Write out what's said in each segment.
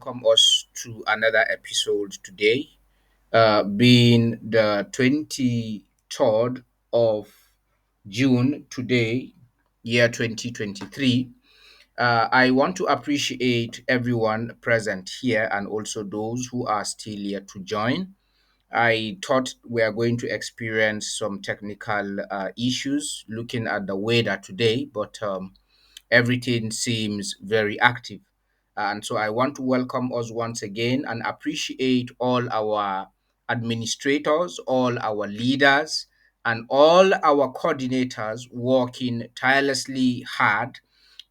welcome us to another episode today, being the 23rd of June today, year 2023. I want to appreciate everyone present here and also those who are still yet to join. I thought we are going to experience some technical issues looking at the weather today, but everything seems very active. And so I want to welcome us once again and appreciate all our administrators, all our leaders, and all our coordinators working tirelessly hard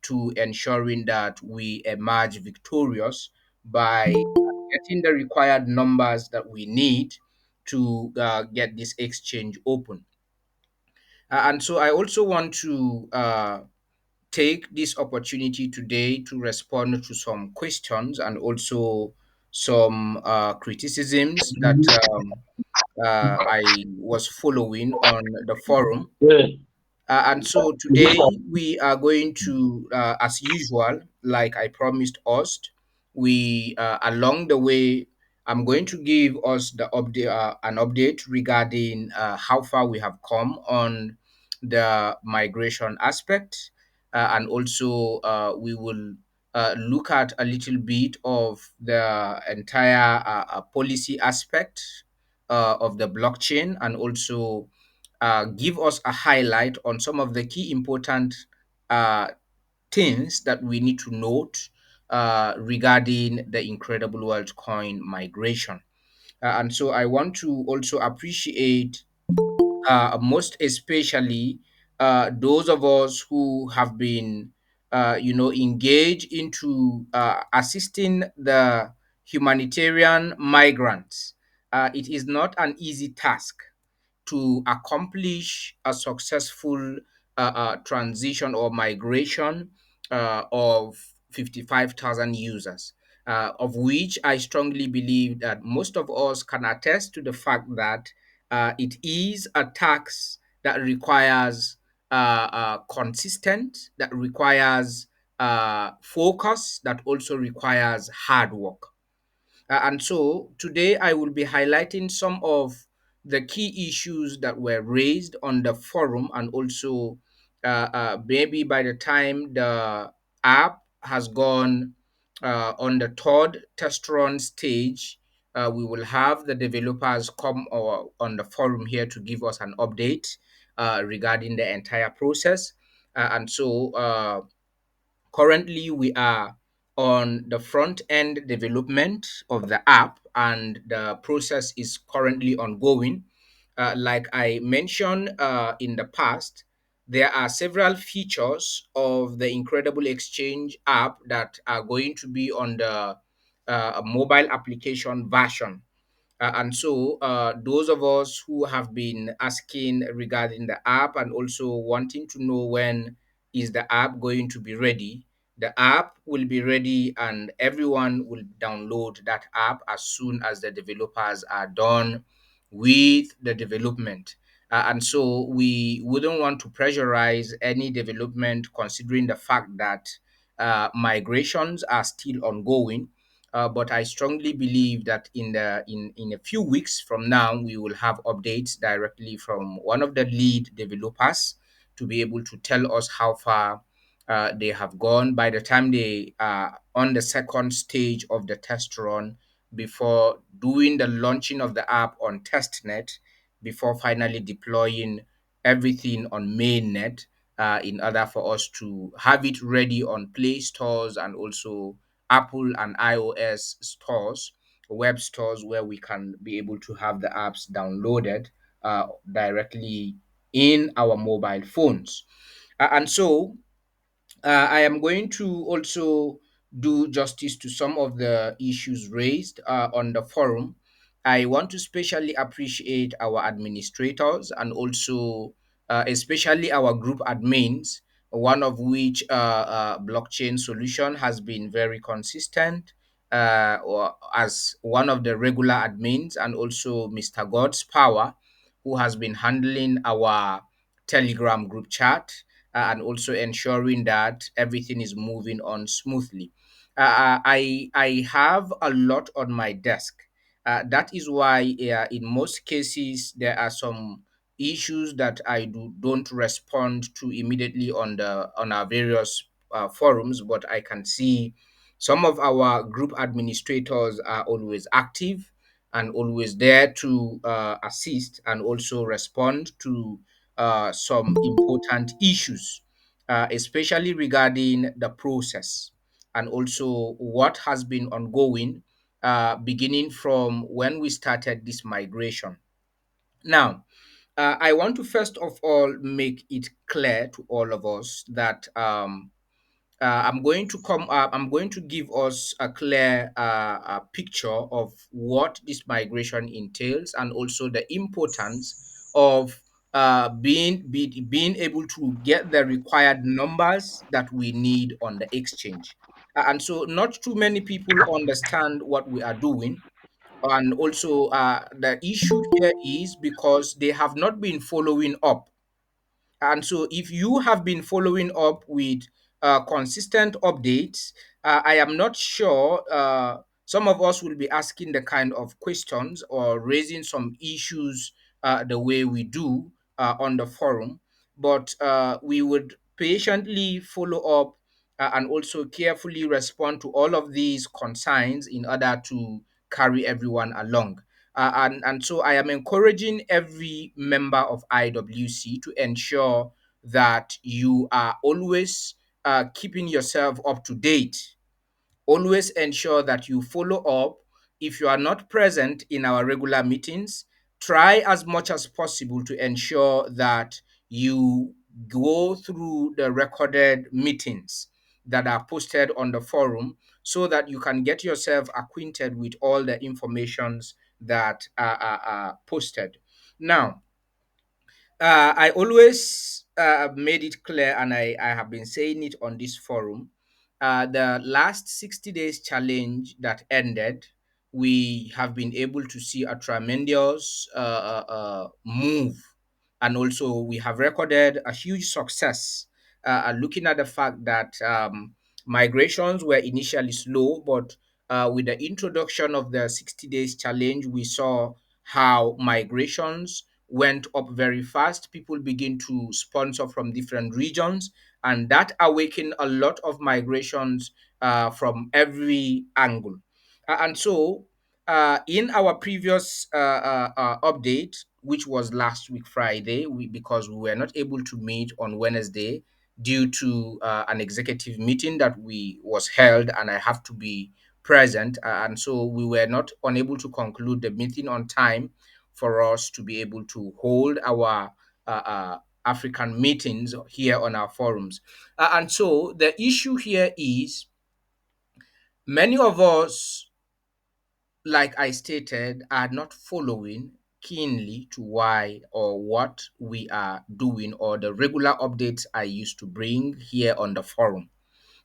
to ensuring that we emerge victorious by getting the required numbers that we need to get this exchange open. And so I also want to take this opportunity today to respond to some questions and also some criticisms that I was following on the forum. Yeah, And so today we are going to, as usual, like I promised us, we along the way, I'm going to give us an update regarding how far we have come on the migration aspect, and also we will look at a little bit of the entire policy aspect of the blockchain and also give us a highlight on some of the key important uh, things that we need to note regarding the Incredible World coin migration. And so I want to also appreciate most especially those of us who have been, engaged into assisting the humanitarian migrants. It is not an easy task to accomplish a successful transition or migration of 55,000 users, of which I strongly believe that most of us can attest to the fact that it is a tax that requires consistent, that requires focus, that also requires hard work. And so today I will be highlighting some of the key issues that were raised on the forum, and also maybe by the time the app has gone on the third test run stage, we will have the developers come on the forum here to give us an update regarding the entire process. And so currently, we are on the front end development of the app, and the process is currently ongoing. Like I mentioned in the past, there are several features of the Incredible Exchange app that are going to be on the mobile application version. And so, those of us who have been asking regarding the app and also wanting to know when is the app going to be ready, the app will be ready and everyone will download that app as soon as the developers are done with the development. And so, we wouldn't want to pressurize any development considering the fact that migrations are still ongoing, but I strongly believe that in a few weeks from now, we will have updates directly from one of the lead developers to be able to tell us how far they have gone by the time they are on the second stage of the test run before doing the launching of the app on testnet before finally deploying everything on mainnet, in order for us to have it ready on Play stores and also Apple and iOS stores, web stores, where we can be able to have the apps downloaded directly in our mobile phones. And so I am going to also do justice to some of the issues raised on the forum. I want to specially appreciate our administrators and also, especially our group admins, one of which blockchain solution has been very consistent or as one of the regular admins, and also Mr. God's Power, who has been handling our Telegram group chat and also ensuring that everything is moving on smoothly. I have a lot on my desk. That is why, in most cases, there are some issues that I don't respond to immediately on the on our various forums, but I can see some of our group administrators are always active and always there to assist and also respond to some important issues, especially regarding the process and also what has been ongoing, beginning from when we started this migration. Now, I want to first of all make it clear to all of us that I'm going to give us a clear picture of what this migration entails and also the importance of being able to get the required numbers that we need on the exchange. And so, not too many people understand what we are doing. And also, the issue here is because they have not been following up. And so, if you have been following up with consistent updates, I am not sure some of us will be asking the kind of questions or raising some issues the way we do on the forum. But we would patiently follow up and also carefully respond to all of these concerns in order to carry everyone along. And so I am encouraging every member of IWC to ensure that you are always keeping yourself up to date. Always ensure that you follow up. If you are not present in our regular meetings, try as much as possible to ensure that you go through the recorded meetings that are posted on the forum so that you can get yourself acquainted with all the informations that are posted. Now, I always made it clear, and I have been saying it on this forum. The last 60 days challenge that ended, we have been able to see a tremendous move. And also, we have recorded a huge success. Looking at the fact that migrations were initially slow, but with the introduction of the 60 days challenge, we saw how migrations went up very fast. People begin to sponsor from different regions, and that awakened a lot of migrations from every angle. And so, in our previous update, which was last week Friday, because we were not able to meet on Wednesday due to an executive meeting that we was held, and I have to be present, and so we were not unable to conclude the meeting on time for us to be able to hold our African meetings here on our forums. And so the issue here is many of us, like I stated, are not following keenly to why or what we are doing or the regular updates I used to bring here on the forum.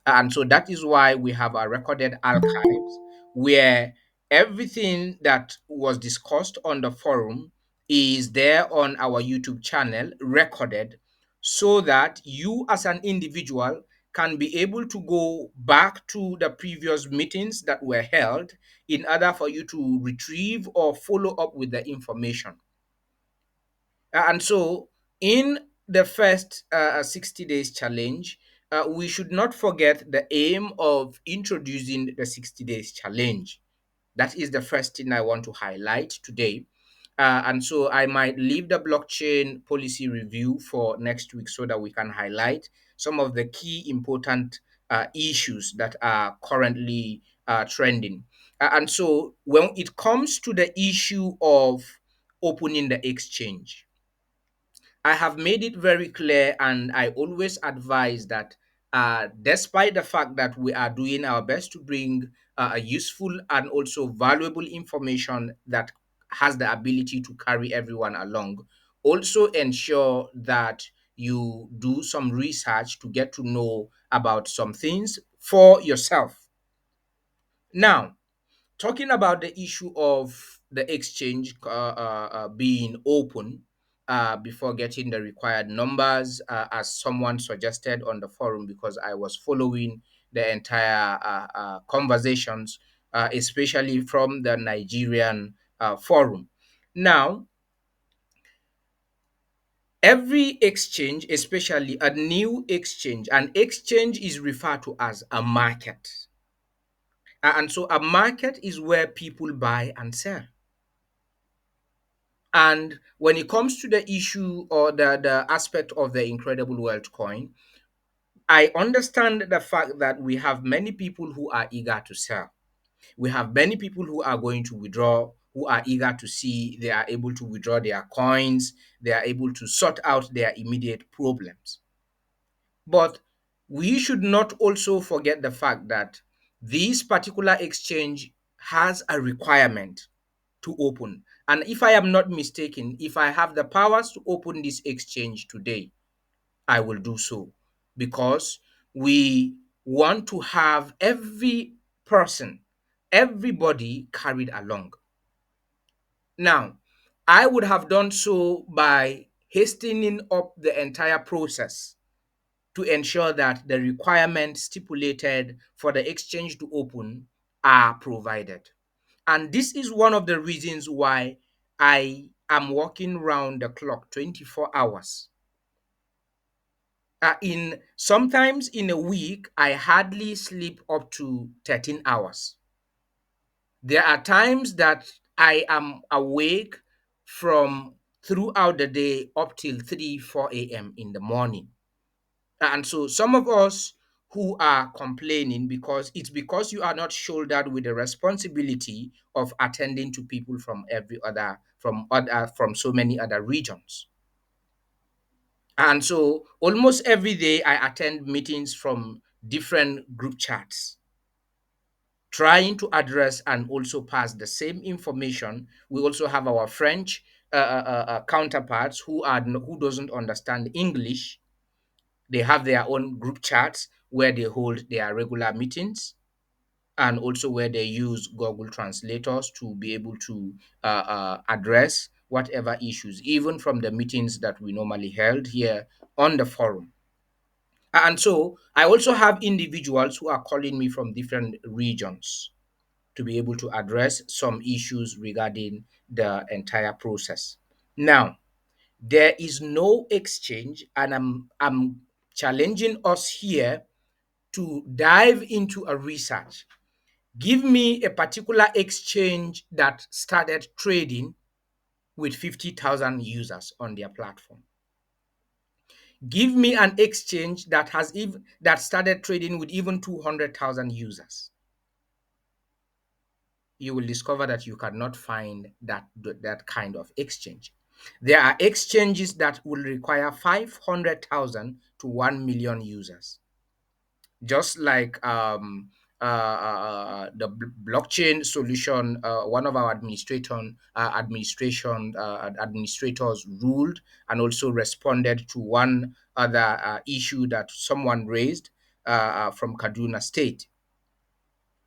And so that is why we have our recorded archives where everything that was discussed on the forum is there on our YouTube channel recorded so that you as an individual can be able to go back to the previous meetings that were held in order for you to retrieve or follow up with the information. And so, in the first 60 days challenge, we should not forget the aim of introducing the 60 days challenge. That is the first thing I want to highlight today. And so I might leave the blockchain policy review for next week so that we can highlight some of the key important issues that are currently trending. And so when it comes to the issue of opening the exchange, I have made it very clear, and I always advise that despite the fact that we are doing our best to bring a useful and also valuable information that has the ability to carry everyone along, also ensure that you do some research to get to know about some things for yourself. Now, talking about the issue of the exchange being open before getting the required numbers, as someone suggested on the forum, because I was following the entire conversations, especially from the Nigerian forum. Now, every exchange, especially a new exchange, an exchange is referred to as a market. And so a market is where people buy and sell. And when it comes to the issue or the aspect of the incredible wealth coin, I understand the fact that we have many people who are eager to sell. We have many people who are going to withdraw, who are eager to see they are able to withdraw their coins, they are able to sort out their immediate problems. But we should not also forget the fact that this particular exchange has a requirement to open. And if I am not mistaken, if I have the powers to open this exchange today, I will do so because we want to have every person, everybody carried along. Now, I would have done so by hastening up the entire process to ensure that the requirements stipulated for the exchange to open are provided. And this is one of the reasons why I am working round the clock 24 hours. In sometimes in a week, I hardly sleep up to 13 hours. There are times that I am awake from throughout the day up till 3, 4 a.m. in the morning. And so some of us who are complaining because it's because you are not shouldered with the responsibility of attending to people from from so many other regions. And so almost every day I attend meetings from different group chats, trying to address and also pass the same information. We also have our French counterparts who doesn't understand English. They have their own group chats where they hold their regular meetings and also where they use Google translators to be able to address whatever issues, even from the meetings that we normally held here on the forum. And so I also have individuals who are calling me from different regions to be able to address some issues regarding the entire process. Now, there is no exchange, and I'm challenging us here to dive into a research. Give me a particular exchange that started trading with 50,000 users on their platform. Give me an exchange that started trading with even 200,000 users. You will discover that you cannot find that kind of exchange. There are exchanges that will require 500,000 to 1 million users, just like the blockchain solution. One of our administrators ruled and also responded to one other issue that someone raised from Kaduna State.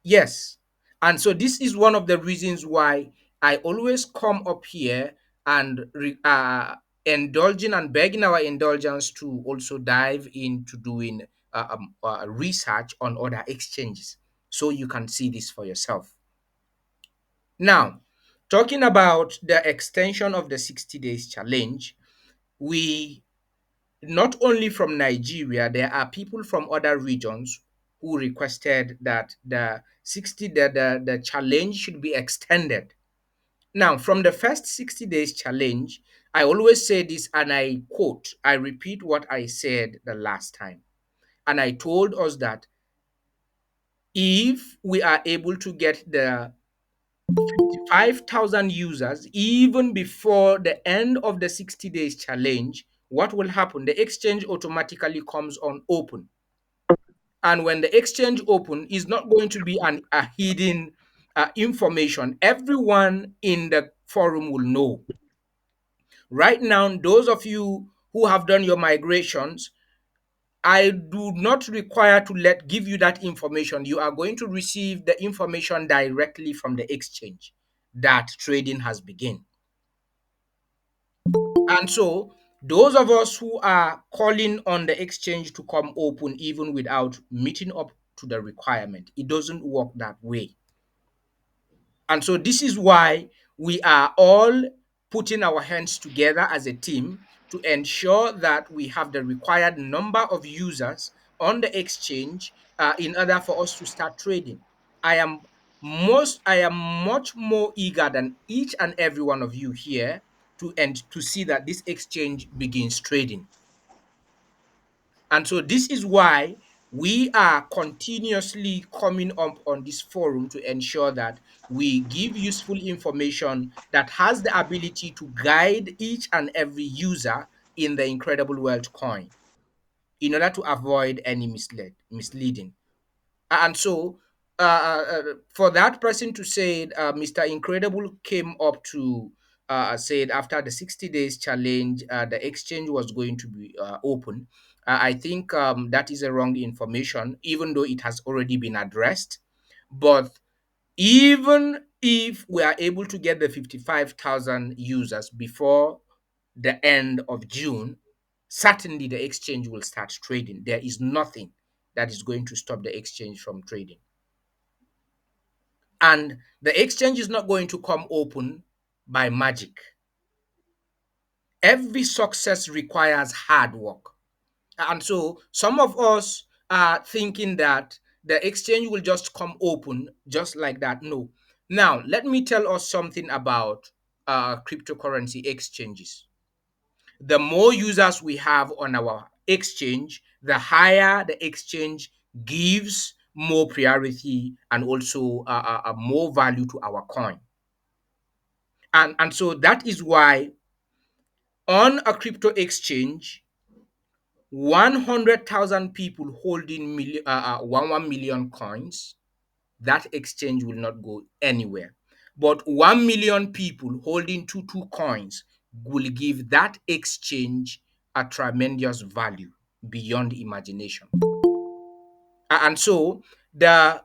Yes. And so this is one of the reasons why I always come up here and indulging and begging our indulgence to also dive into doing research on other exchanges so you can see this for yourself. Now, talking about the extension of the 60 days challenge, we not only from Nigeria, there are people from other regions who requested that the challenge should be extended. Now, from the first 60 days challenge, I always say this and I quote, I repeat what I said the last time. And I told us that if we are able to get the 55,000 users even before the end of the 60 days challenge, what will happen? The exchange automatically comes on open. And when the exchange open is not going to be a hidden information. Everyone in the forum will know. Right now, those of you who have done your migrations, I do not require to give you that information. You are going to receive the information directly from the exchange that trading has begun. And so those of us who are calling on the exchange to come open even without meeting up to the requirement. It doesn't work that way. And so this is why we are all putting our hands together as a team to ensure that we have the required number of users on the exchange in order for us to start trading. I am much more eager than each and every one of you here to see that this exchange begins trading. And so this is why we are continuously coming up on this forum to ensure that we give useful information that has the ability to guide each and every user in the Incredible Wealth coin in order to avoid any misleading. And so, for that person to say, Mr. Incredible came up to said after the 60 days challenge, the exchange was going to be open. I think that is a wrong information, even though it has already been addressed. But even if we are able to get the 55,000 users before the end of June, certainly the exchange will start trading. There is nothing that is going to stop the exchange from trading. And the exchange is not going to come open by magic. Every success requires hard work. And so some of us are thinking that the exchange will just come open just like that. No. Now, let me tell us something about cryptocurrency exchanges. The more users we have on our exchange, the higher the exchange gives more priority and also more value to our coin. And so that is why on a crypto exchange, 100,000 people holding 1 million coins, that exchange will not go anywhere. But 1 million people holding two coins will give that exchange a tremendous value beyond imagination. And so the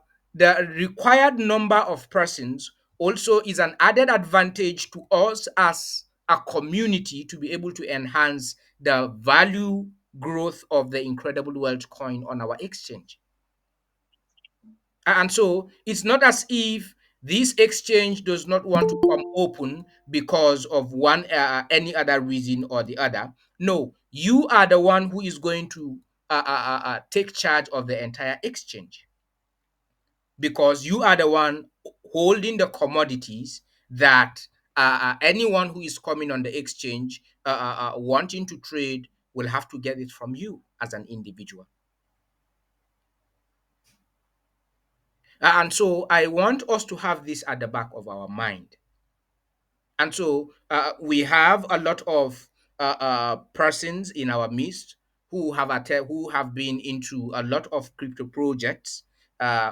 required number of persons also is an added advantage to us as a community to be able to enhance the value growth of the Incredible Wealth coin on our exchange. And so it's not as if this exchange does not want to come open because of one any other reason or the other. No, you are the one who is going to take charge of the entire exchange because you are the one holding the commodities that anyone who is coming on the exchange wanting to trade will have to get it from you as an individual. And so I want us to have this at the back of our mind. And so we have a lot of persons in our midst who have been into a lot of crypto projects,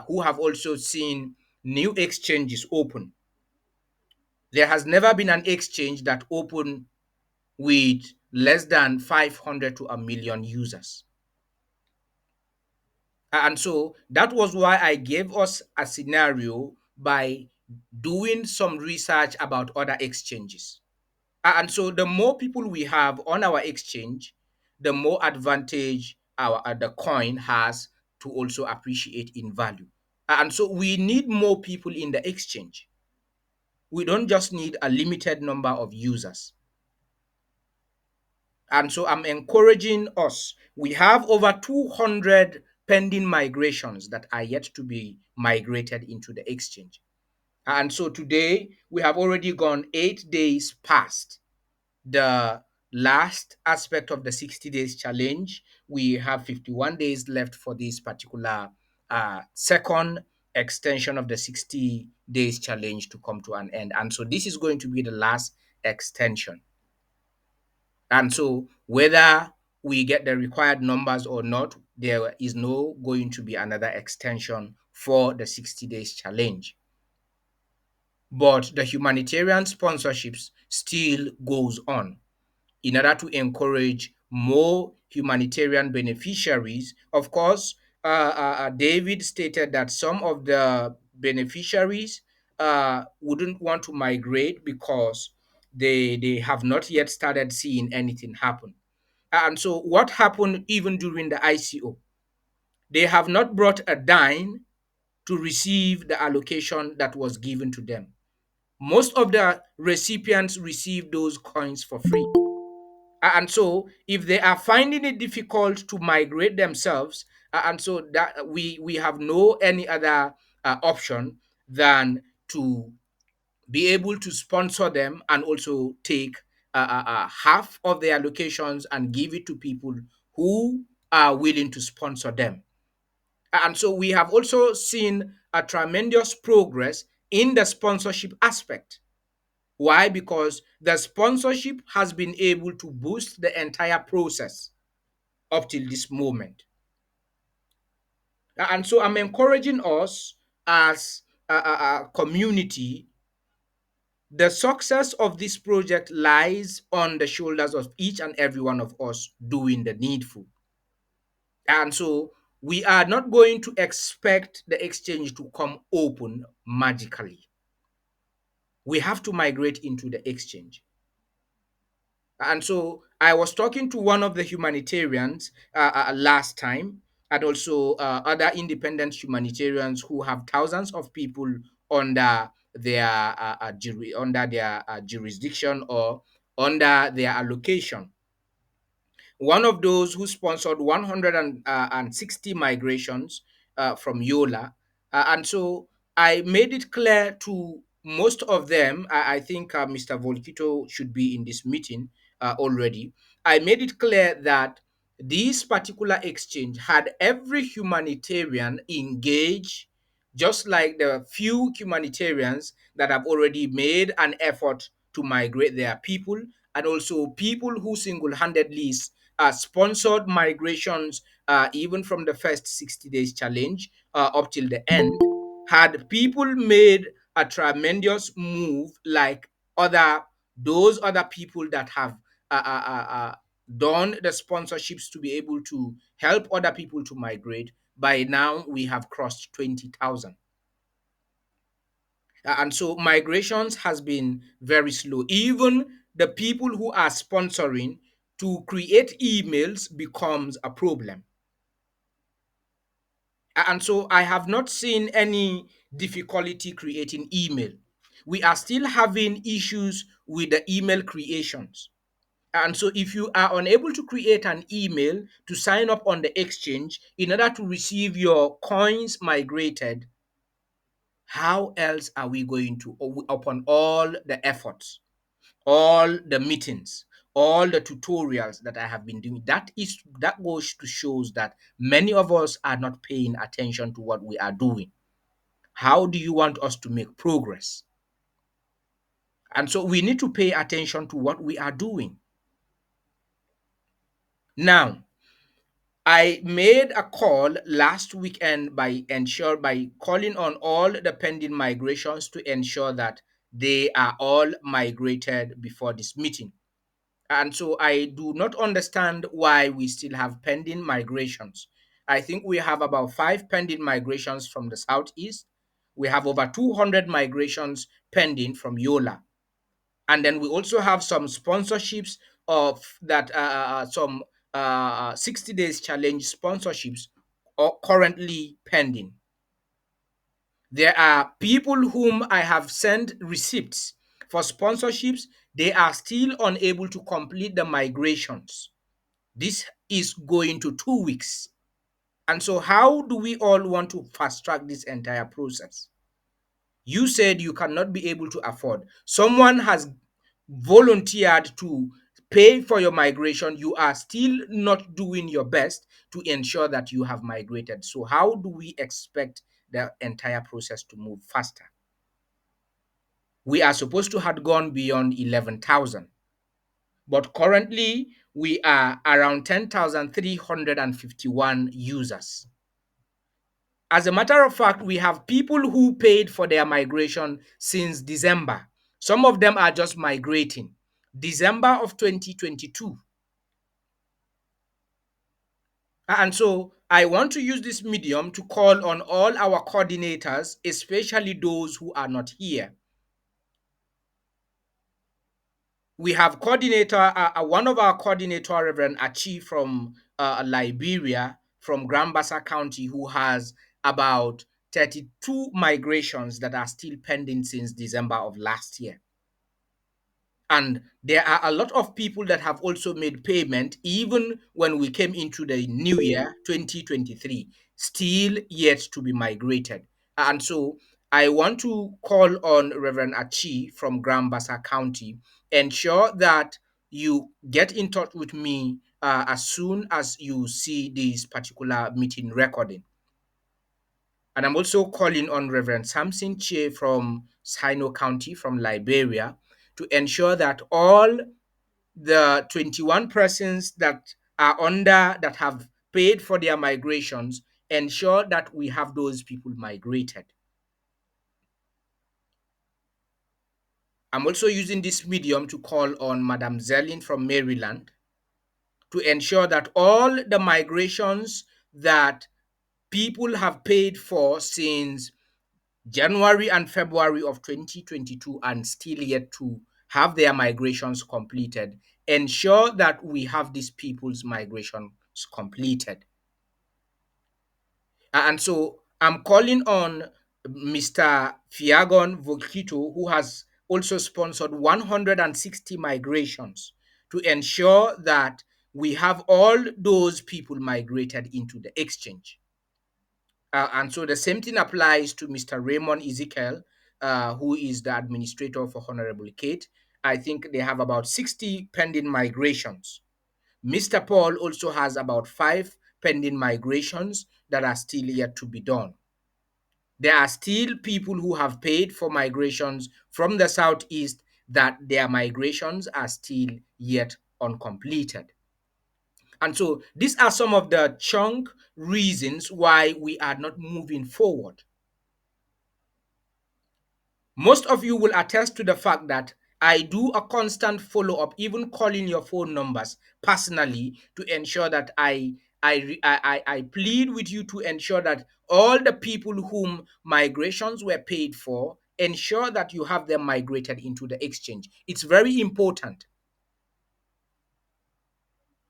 who have also seen new exchanges open. There has never been an exchange that opened with less than 500 to a million users. And so that was why I gave us a scenario by doing some research about other exchanges. And so the more people we have on our exchange, the more advantage our the coin has to also appreciate in value. And so we need more people in the exchange. We don't just need a limited number of users. And so I'm encouraging us. We have over 200 pending migrations that are yet to be migrated into the exchange. And so today we have already gone 8 days past the last aspect of the 60 days challenge. We have 51 days left for this particular second extension of the 60 days challenge to come to an end. And so this is going to be the last extension. And so whether we get the required numbers or not, there is no going to be another extension for the 60 days challenge. But the humanitarian sponsorships still goes on in order to encourage more humanitarian beneficiaries. Of course, David stated that some of the beneficiaries wouldn't want to migrate because they have not yet started seeing anything happen. And so, what happened even during the ICO? They have not brought a dime to receive the allocation that was given to them. Most of the recipients receive those coins for free. And so if they are finding it difficult to migrate themselves, and so that we have no any other option than to be able to sponsor them and also take half of their allocations and give it to people who are willing to sponsor them. And so we have also seen a tremendous progress in the sponsorship aspect. Why? Because the sponsorship has been able to boost the entire process up till this moment. And so I'm encouraging us as a community. The success of this project lies on the shoulders of each and every one of us doing the needful. And so we are not going to expect the exchange to come open magically. We have to migrate into the exchange. And so I was talking to one of the humanitarians last time, and also other independent humanitarians who have thousands of people under their jurisdiction or under their allocation. One of those who sponsored 160 migrations from Yola. And so I made it clear to most of them, I think Mr. Volkito should be in this meeting already. I made it clear that this particular exchange had every humanitarian engaged, just like the few humanitarians that have already made an effort to migrate their people, and also people who single handedly sponsored migrations, even from the first 60 days challenge up till the end. Had people made a tremendous move like other those other people that have done the sponsorships to be able to help other people to migrate, by now we have crossed 20,000. And so migrations has been very slow. Even the people who are sponsoring to create emails becomes a problem. And so I have not seen any difficulty creating email. We are still having issues with the email creations. And so if you are unable to create an email to sign up on the exchange in order to receive your coins migrated, how else are we going to, upon all the efforts, all the meetings, all the tutorials that I have been doing? That goes to shows that many of us are not paying attention to what we are doing. How do you want us to make progress? And so we need to pay attention to what we are doing. Now, I made a call last weekend by calling on all the pending migrations to ensure that they are all migrated before this meeting. And so I do not understand why we still have pending migrations. I think we have about 5 pending migrations from the southeast. We have over 200 migrations pending from Yola. And then we also have some sponsorships of that some 60 days challenge sponsorships are currently pending. There are people whom I have sent receipts for sponsorships. They are still unable to complete the migrations. This is going to 2 weeks. And so how do we all want to fast track this entire process? You said you cannot be able to afford. Someone has volunteered to pay for your migration. You are still not doing your best to ensure that you have migrated. So, how do we expect the entire process to move faster? We are supposed to have gone beyond 11,000, but currently we are around 10,351 users. As a matter of fact, we have people who paid for their migration since December. Some of them are just migrating. December of 2022. And so I want to use this medium to call on all our coordinators, especially those who are not here. We have one of our coordinator, Reverend Achi from Liberia, from Grand Bassa County who has about 32 migrations that are still pending since December of last year. And there are a lot of people that have also made payment even when we came into the new year 2023, still yet to be migrated. And so I want to call on Reverend Achi from Grand Bassa County, ensure that you get in touch with me as soon as you see this particular meeting recording. And I'm also calling on Reverend Samson Che from Sino County, from Liberia, to ensure that all the 21 persons that are under, that have paid for their migrations, ensure that we have those people migrated. I'm also using this medium to call on Madam Zelin from Maryland to ensure that all the migrations that people have paid for since January and February of 2022 and still yet to have their migrations completed, ensure that we have these people's migrations completed. And so I'm calling on Mr. Fiagon Vokito, who has also sponsored 160 migrations, to ensure that we have all those people migrated into the exchange. And so the same thing applies to Mr. Raymond Ezekiel, who is the administrator for Honorable Kate. I think they have about 60 pending migrations. Mr. Paul also has about 5 pending migrations that are still yet to be done. There are still people who have paid for migrations from the southeast that their migrations are still yet uncompleted. And so these are some of the chunk reasons why we are not moving forward. Most of you will attest to the fact that I do a constant follow up, even calling your phone numbers personally to ensure that I plead with you to ensure that all the people whom migrations were paid for, ensure that you have them migrated into the exchange. It's very important.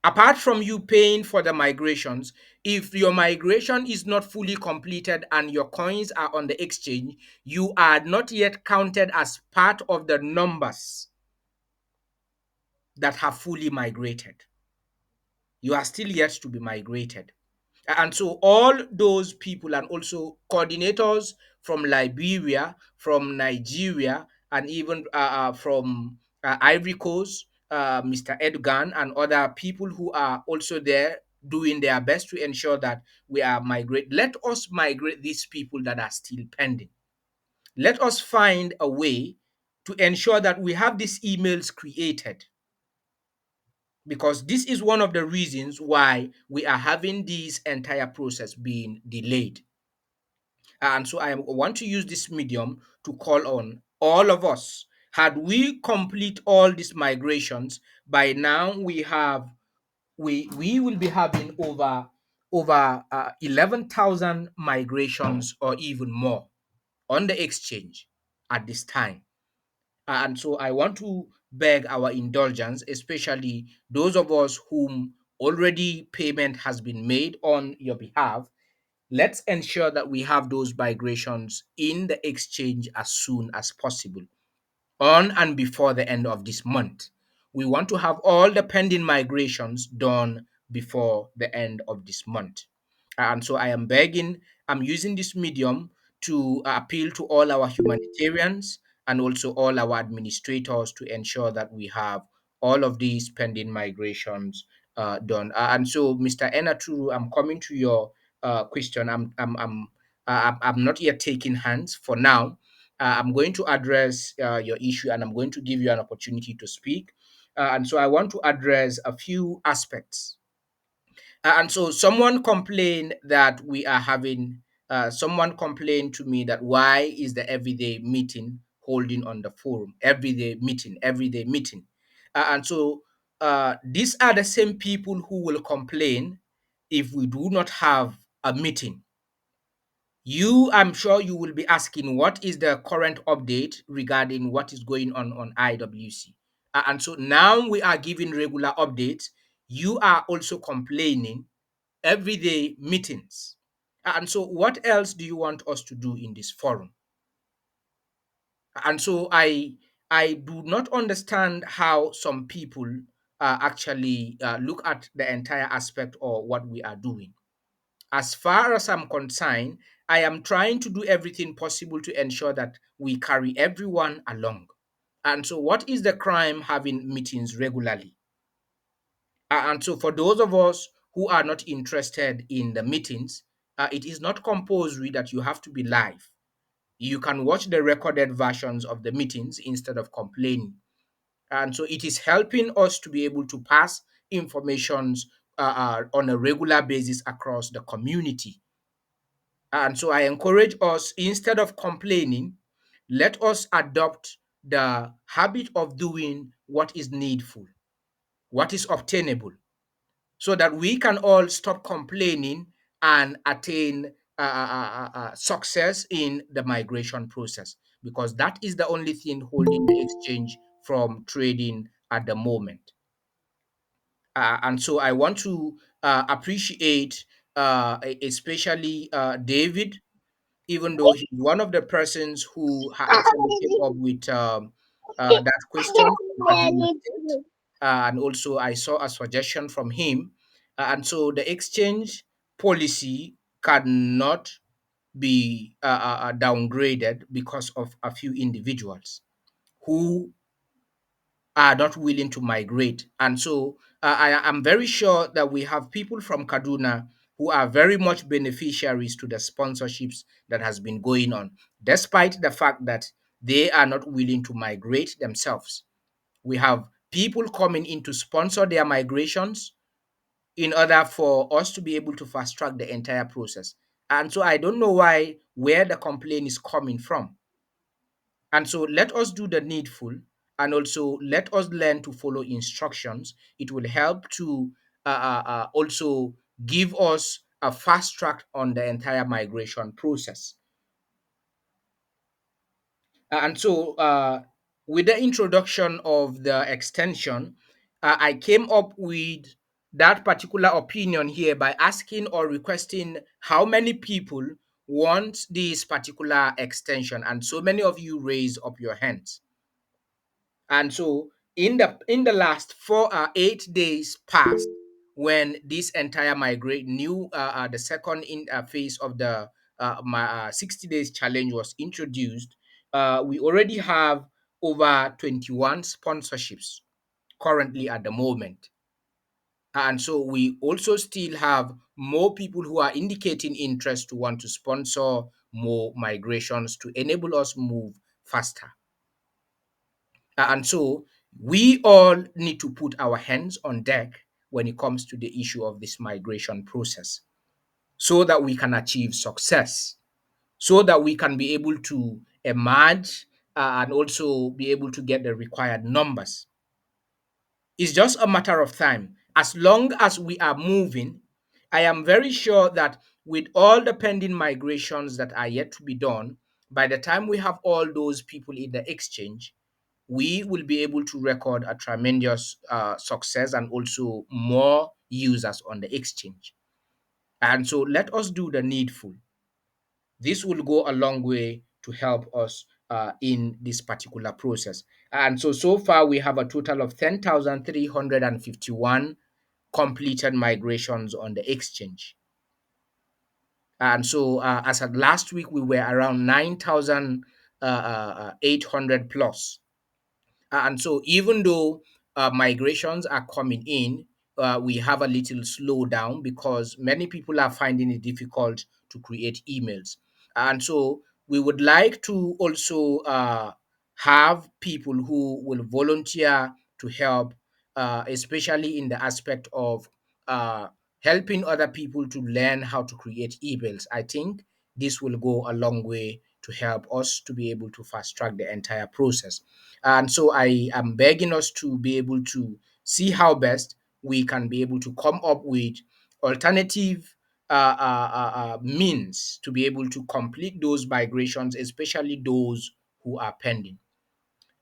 Apart from you paying for the migrations, if your migration is not fully completed and your coins are on the exchange, you are not yet counted as part of the numbers that have fully migrated. You are still yet to be migrated. And so all those people, and also coordinators from Liberia, from Nigeria, and even from Ivory Coast, Mr. Edgan, and other people who are also there doing their best to ensure that we are migrate. Let us migrate these people that are still pending. Let us find a way to ensure that we have these emails created, because this is one of the reasons why we are having this entire process being delayed. And so I want to use this medium to call on all of us. Had we complete all these migrations, by now we will be having over 11,000 migrations or even more on the exchange at this time. And so I want to beg our indulgence, especially those of us whom already payment has been made on your behalf. Let's ensure that we have those migrations in the exchange as soon as possible, on and before the end of this month. We want to have all the pending migrations done before the end of this month. And so I am begging, I'm using this medium to appeal to all our humanitarians and also all our administrators to ensure that we have all of these pending migrations done. And so, Mr. Enaturu, I'm coming to your question. I'm not yet taking hands for now. I'm going to address your issue, and I'm going to give you an opportunity to speak. And so I want to address a few aspects. And so someone complained to me that why is the everyday meeting holding on the forum? Everyday meeting. And so these are the same people who will complain if we do not have a meeting. I'm sure you will be asking what is the current update regarding what is going on IWC. And so now we are giving regular updates. You are also complaining everyday meetings. And so, what else do you want us to do in this forum? And so, I do not understand how some people actually look at the entire aspect of what we are doing. As far as I'm concerned, I am trying to do everything possible to ensure that we carry everyone along. And so, what is the crime having meetings regularly? And so, for those of us who are not interested in the meetings, it is not compulsory that you have to be live. You can watch the recorded versions of the meetings instead of complaining. And so, it is helping us to be able to pass informations on a regular basis across the community. And so, I encourage us, instead of complaining, let us adopt the habit of doing what is needful, what is obtainable, so that we can all stop complaining and attain success in the migration process, because that is the only thing holding the exchange from trading at the moment. And so I want to appreciate especially David, even though he's one of the persons who actually came up with that question from Kaduna State. And also, I saw a suggestion from him. And so, the exchange policy cannot be downgraded because of a few individuals who are not willing to migrate. And so I am very sure that we have people from Kaduna who are very much beneficiaries to the sponsorships that has been going on, despite the fact that they are not willing to migrate themselves. We have people coming in to sponsor their migrations in order for us to be able to fast track the entire process. And so I don't know where the complaint is coming from. And so let us do the needful, and also let us learn to follow instructions. It will help to also give us a fast track on the entire migration process. And so, with the introduction of the extension, I came up with that particular opinion here by asking or requesting how many people want this particular extension. And so many of you raised up your hands. And so in the last 8 days past, when this entire migrate new the second phase of the 60 days challenge was introduced, we already have over 21 sponsorships currently at the moment. And so we also still have more people who are indicating interest to want to sponsor more migrations to enable us move faster. And so we all need to put our hands on deck when it comes to the issue of this migration process, so that we can achieve success, so that we can be able to emerge and also be able to get the required numbers. It's just a matter of time. As long as we are moving, I am very sure that with all the pending migrations that are yet to be done, by the time we have all those people in the exchange, we will be able to record a tremendous success and also more users on the exchange. And so let us do the needful. This will go a long way to help us in this particular process. And so, so far, we have a total of 10,351 completed migrations on the exchange. And so, as of last week, we were around 9,800 plus. And so, even though migrations are coming in, we have a little slowdown because many people are finding it difficult to create emails. And so, we would like to also have people who will volunteer to help, especially in the aspect of uh, helping other people to learn how to create emails. I think this will go a long way to help us to be able to fast track the entire process. And so I am begging us to be able to see how best we can be able to come up with alternative means to be able to complete those migrations, especially those who are pending.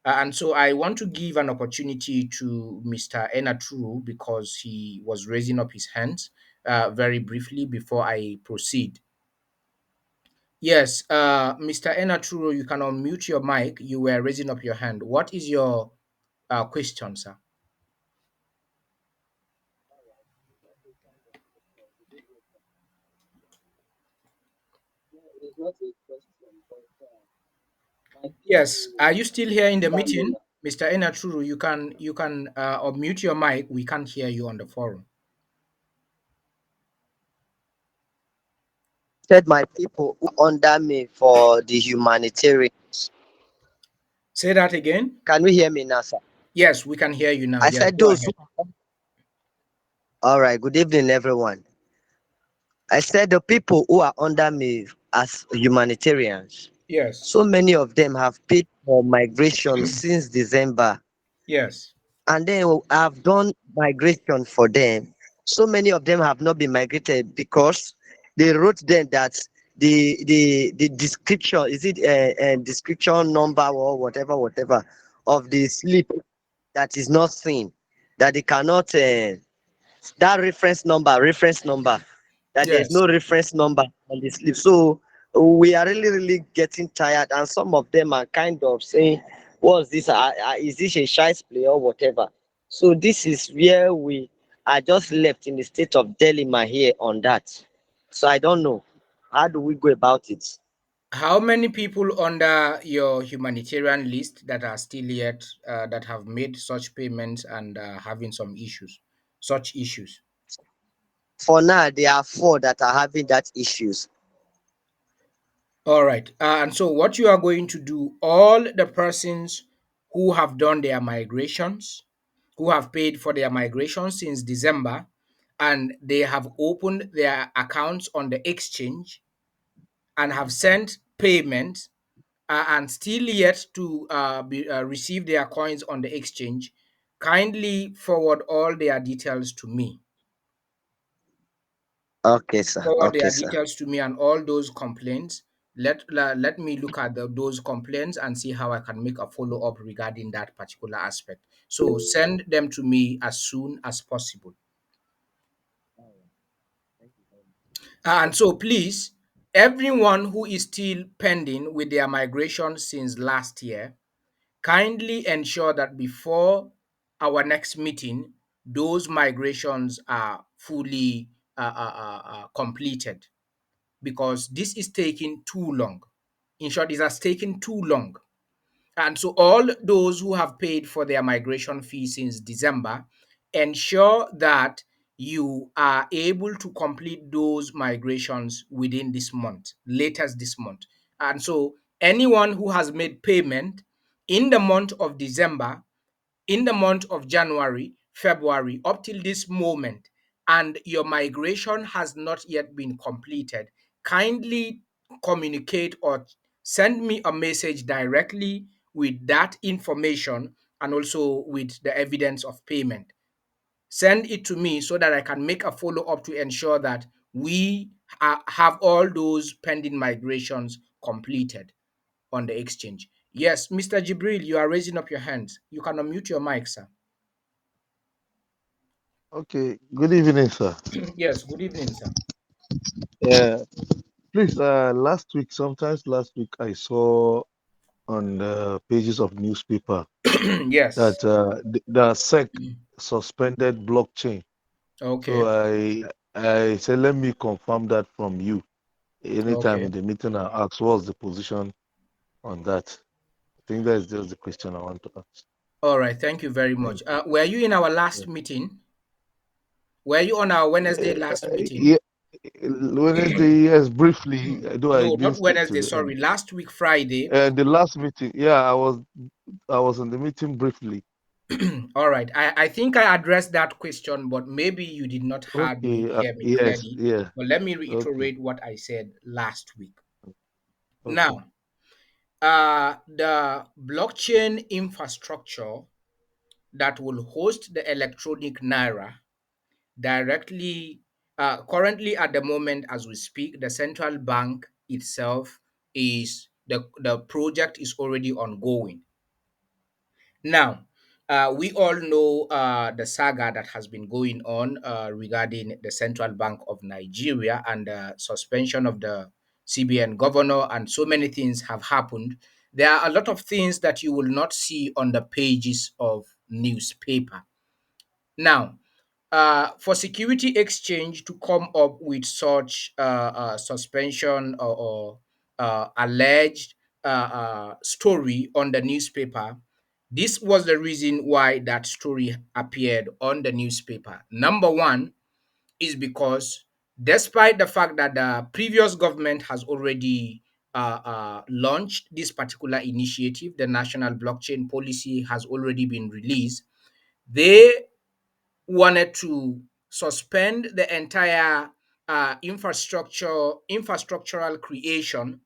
And so I want to give an opportunity to Mr. Enaturu because he was raising up his hands. very briefly before I proceed. Yes, Mr. Enaturo, you can unmute your mic. You were raising up your hand. What is your question, sir? It's not a question, but my Yes, people are you still here in the under me meeting, Mr. Enaturo? You can unmute your mic. We can't hear you on the forum. said my people who are under me for the humanitarian. Say that again. Can we hear me now, sir? Yes, we can hear you now. I Yes, said go those who. ahead. All right. Good evening, everyone. I said the people who are under me as humanitarians. Yes, So many of them have paid for migration since December, yes, and then I've done migration for them. So many of them have not been migrated because they wrote them that the description is it a description number or whatever of the slip that is not seen, that they cannot that reference number, that there is yes. no reference number on the slip. So we are really getting tired, and some of them are kind of saying, what's this, is this a shy play or whatever. So this is where we are just left in the state of dilemma here on that. So I don't know, how do we go about it? How many people under your humanitarian list that are still yet that have made such payments and having some issues, such issues? For now there are four that are having that issues. All right. And so, what you are going to do, all the persons who have done their migrations, who have paid for their migration since December, and they have opened their accounts on the exchange and have sent payment and still yet to receive their coins on the exchange, kindly forward all their details to me. Okay, sir. Forward Okay, their sir. details to me and all those complaints. Let me look at those complaints and see how I can make a follow up regarding that particular aspect. So send them to me as soon as possible. And so please, everyone who is still pending with their migration since last year, kindly ensure that before our next meeting, those migrations are fully completed, because this is taking too long. In short, it has taken too long. And so, all those who have paid for their migration fee since December, ensure that you are able to complete those migrations within this month, latest this month. And so, anyone who has made payment in the month of December, in the month of January, February, up till this moment, and your migration has not yet been completed, kindly communicate or send me a message directly with that information and also with the evidence of payment. Send it to me so that I can make a follow up to ensure that we have all those pending migrations completed on the exchange. Yes, Mr. Jibril, you are raising up your hands. You can unmute your mic, sir. Okay, good evening, sir. Yes, good evening, sir. Yeah, please, sometimes last week, I saw on the pages of newspaper Yes. that the SEC suspended blockchain. So Okay. I said, let me confirm that from you. Anytime Okay. in the meeting, I ask what's the position on that. I think that's just the question I want to ask. All right. Thank you very Thank much. you. Were you in our Yeah. last meeting? Were you on our Wednesday last meeting? Yeah, Wednesday, yes, briefly, though I No, didn't not stick to Wednesday. the end. Sorry, last week Friday. And the last meeting, yeah, I was in the meeting briefly. All right. I think I addressed that question, but maybe you did not Okay, hear me yes, clearly. yeah, But let me okay, reiterate what I said last week. okay, Now, the blockchain infrastructure that will host the electronic naira directly, currently at the moment as we speak, the central bank itself is the project is already ongoing. Now, We all know the saga that has been going on regarding the Central Bank of Nigeria and the suspension of the CBN governor, and so many things have happened. There are a lot of things that you will not see on the pages of newspaper. Now, for Security Exchange to come up with such suspension or alleged story on the newspaper, this was the reason why that story appeared on the newspaper. Number one is because despite the fact that the previous government has already launched this particular initiative, the national blockchain policy has already been released. They wanted to suspend the entire infrastructural creation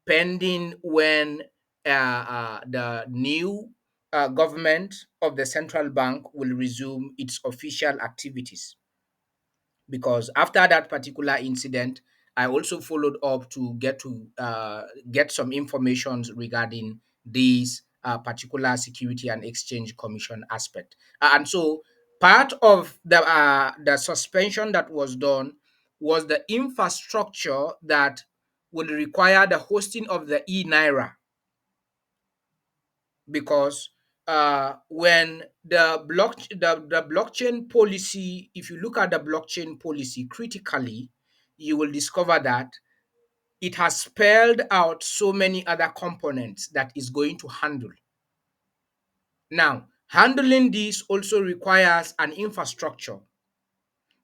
pending when the new government of the central bank will resume its official activities. Because after that particular incident, I also followed up to get some information regarding this particular Security and Exchange Commission aspect. And so part of the suspension that was done was the infrastructure that would require the hosting of the e-naira, because when the blockchain policy, if you look at the blockchain policy critically, you will discover that it has spelled out so many other components that is going to handle. Now, handling this also requires an infrastructure.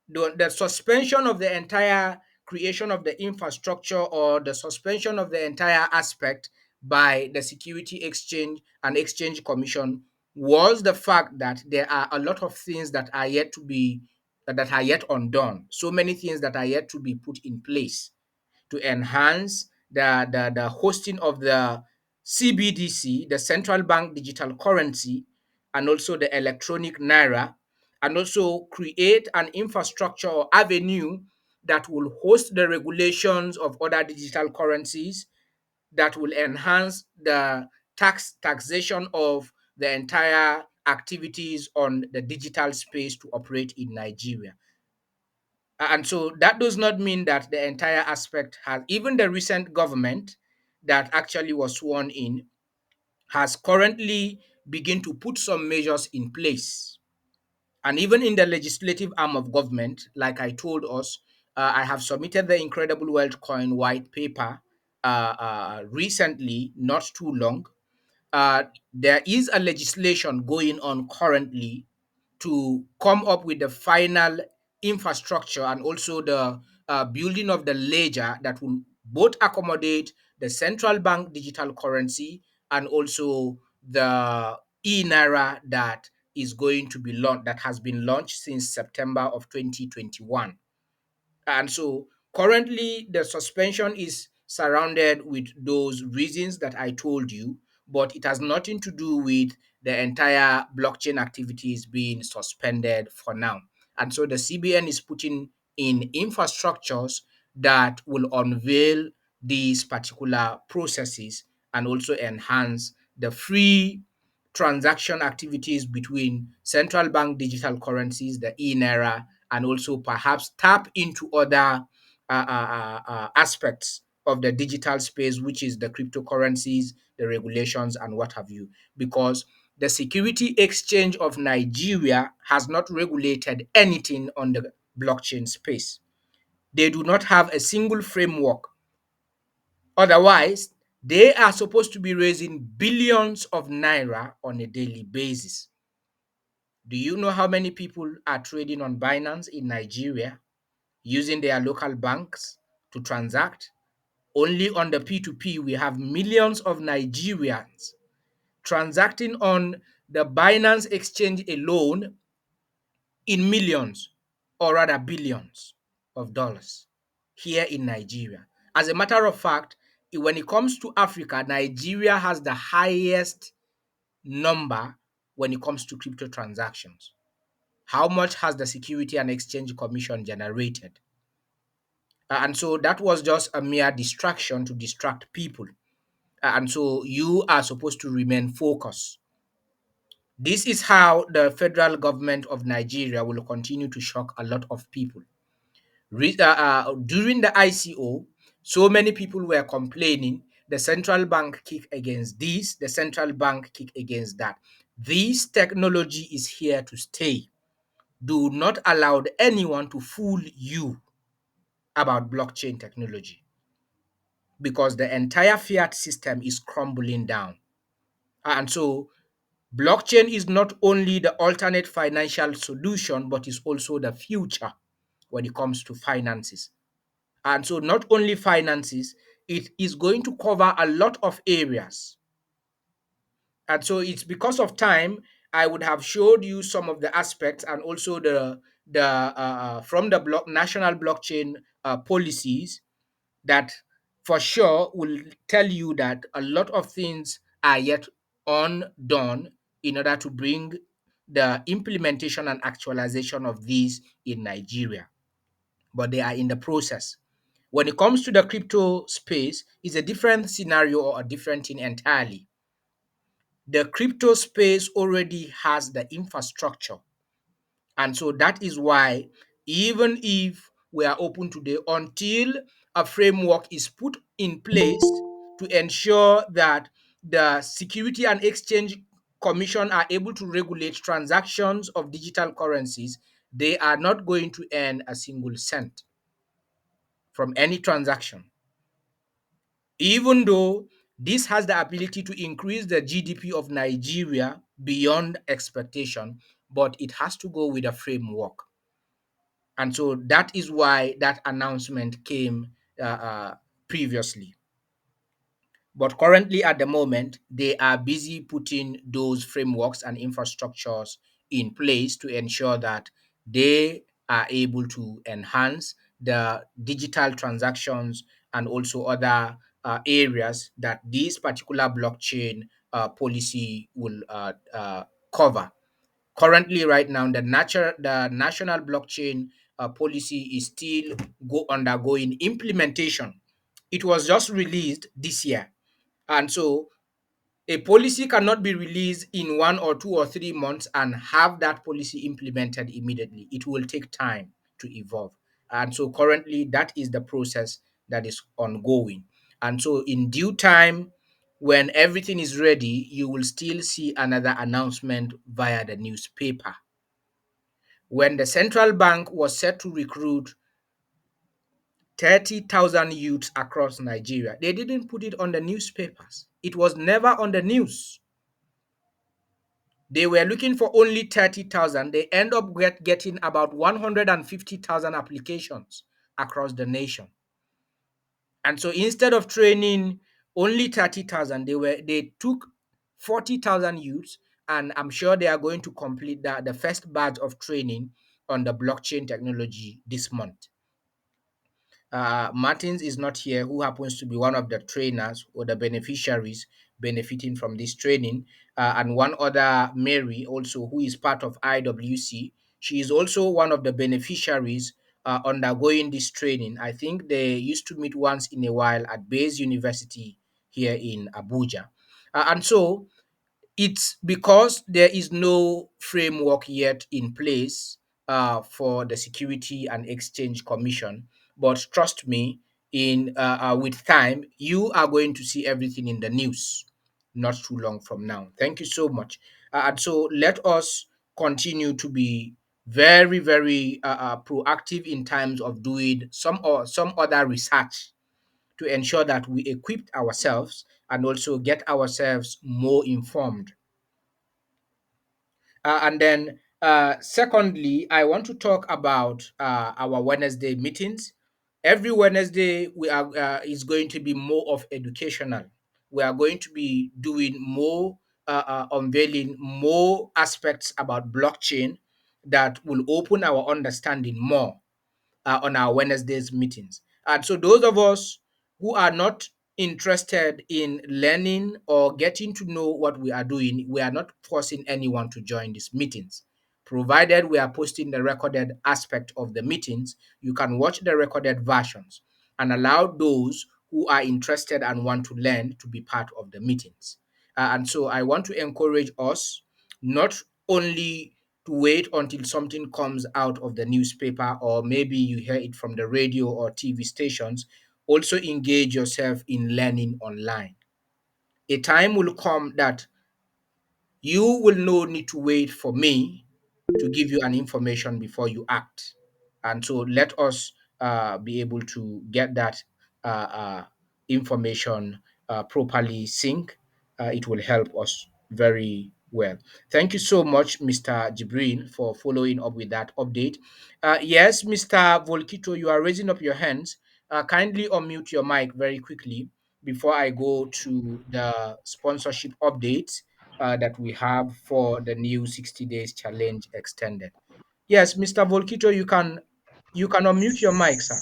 The suspension of the entire creation of the infrastructure, or the suspension of the entire aspect by the Security Exchange and Exchange Commission, was the fact that there are a lot of things that are yet to be that are yet undone. So many things that are yet to be put in place to enhance the hosting of the CBDC, the central bank digital currency, and also the electronic naira, and also create an infrastructure or avenue that will host the regulations of other digital currencies, that will enhance the taxation of the entire activities on the digital space to operate in Nigeria. And so that does not mean that the entire aspect has, even the recent government that actually was sworn in, has currently begun to put some measures in place. And even in the legislative arm of government, like I told us, I have submitted the Incredible Wealth Coin white paper recently, not too long. There is a legislation going on currently to come up with the final infrastructure and also the building of the ledger that will both accommodate the central bank digital currency and also the e-naira that is going to be launched, that has been launched since September of 2021. And so currently, the suspension is surrounded with those reasons that I told you, but it has nothing to do with the entire blockchain activities being suspended for now. And so the CBN is putting in infrastructures that will unveil these particular processes and also enhance the free transaction activities between central bank digital currencies, the e-naira, and also perhaps tap into other aspects of the digital space, which is the cryptocurrencies, the regulations, and what have you. Because the Security Exchange of Nigeria has not regulated anything on the blockchain space. They do not have a single framework. Otherwise, they are supposed to be raising billions of naira on a daily basis. Do you know how many people are trading on Binance in Nigeria using their local banks to transact? Only on the P2P, we have millions of Nigerians transacting on the Binance exchange alone in millions, or rather billions of dollars here in Nigeria. As a matter of fact, when it comes to Africa, Nigeria has the highest number when it comes to crypto transactions. How much has the Security and Exchange Commission generated? And so that was just a mere distraction to distract people. And so you are supposed to remain focused. This is how the federal government of Nigeria will continue to shock a lot of people. During the ICO, so many people were complaining. The central bank kick against this, the central bank kick against that. This technology is here to stay. Do not allow anyone to fool you about blockchain technology, because the entire fiat system is crumbling down. And so blockchain is not only the alternate financial solution, but is also the future when it comes to finances. And so not only finances, it is going to cover a lot of areas. And so it's because of time, I would have showed you some of the aspects, and also the from the national blockchain policies that for sure will tell you that a lot of things are yet undone in order to bring the implementation and actualization of these in Nigeria. But they are in the process. When it comes to the crypto space, it's a different scenario or a different thing entirely. The crypto space already has the infrastructure. And so that is why, even if we are open today, until a framework is put in place to ensure that the Security and Exchange Commission are able to regulate transactions of digital currencies, they are not going to earn a single cent from any transaction. Even though this has the ability to increase the GDP of Nigeria beyond expectation, but it has to go with a framework. And so that is why that announcement came previously. But currently, at the moment, they are busy putting those frameworks and infrastructures in place to ensure that they are able to enhance the digital transactions and also other areas that this particular blockchain policy will cover. Currently, right now, the national blockchain policy is still undergoing implementation. It was just released this year, and so a policy cannot be released in 1 or 2 or 3 months and have that policy implemented immediately. It will take time to evolve. And so currently, that is the process that is ongoing. And so, in due time, when everything is ready, you will still see another announcement via the newspaper. When the central bank was set to recruit 30,000 youths across Nigeria, they didn't put it on the newspapers. It was never on the news. They were looking for only 30,000. They end up getting about 150,000 applications across the nation. And so instead of training only 30,000, they took 40,000 youths, and I'm sure they are going to complete the first batch of training on the blockchain technology this month. Martins is not here, who happens to be one of the trainers or the beneficiaries benefiting from this training, and one other, Mary, also, who is part of IWC. She is also one of the beneficiaries undergoing this training. I think they used to meet once in a while at Bayes University here in Abuja. And so it's because there is no framework yet in place for the Security and Exchange Commission. But trust me, in with time, you are going to see everything in the news not too long from now. Thank you so much. And so let us continue to be very, very proactive in terms of doing some other research to ensure that we equip ourselves and also get ourselves more informed. And then, secondly, I want to talk about our Wednesday meetings. Every Wednesday, we are is going to be more of educational. We are going to be doing more, unveiling more aspects about blockchain that will open our understanding more on our Wednesdays meetings. And so, those of us who are not interested in learning or getting to know what we are doing, we are not forcing anyone to join these meetings. Provided we are posting the recorded aspect of the meetings, you can watch the recorded versions and allow those who are interested and want to learn to be part of the meetings. And so I want to encourage us not only to wait until something comes out of the newspaper or maybe you hear it from the radio or TV stations. Also engage yourself in learning online. A time will come that you will no need to wait for me to give you an information before you act. And so let us be able to get that information properly sync. It will help us very well. Thank you so much, Mr. Jibrin, for following up with that update. Yes, Mr. Volkito, you are raising up your hands. Kindly unmute your mic very quickly before I go to the sponsorship updates that we have for the new 60 days challenge extended. Yes, Mr. Volkito, you can unmute your mic, sir.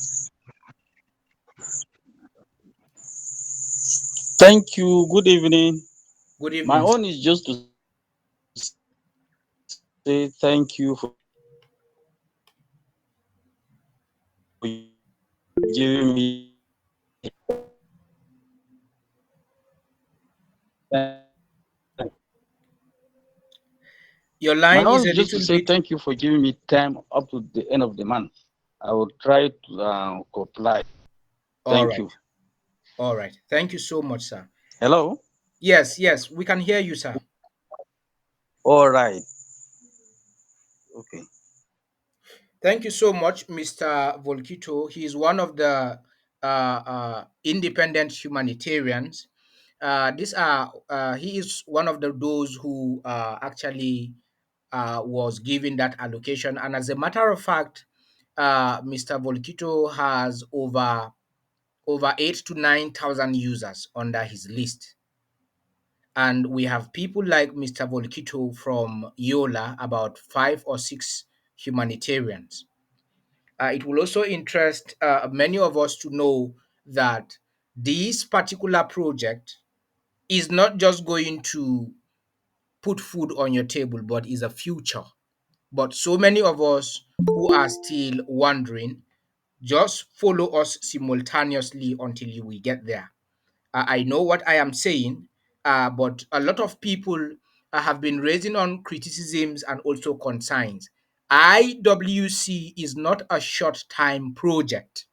Thank you. Good evening. Good My evening, sir. own is just to say thank you for giving me Your my line own is is a just to little say bit. thank you for giving me time up to the end of the month. I will try to comply. All Thank right. you. All right. Thank you so much, sir. Hello. Yes, yes, we can hear you, sir. All right. Okay. Thank you so much, Mr. Volkito. He is one of the independent humanitarians. He is one of those who actually was given that allocation. And as a matter of fact, Mr. Volkito has over 8 to 9 thousand users under his list. And we have people like Mr. Volkito from Yola, about 5 or 6 humanitarians. It will also interest many of us to know that this particular project is not just going to put food on your table, but is a future. But so many of us who are still wondering, just follow us simultaneously until you will get there. I know what I am saying, but a lot of people have been raising on criticisms and also concerns. IWC is not a short time project.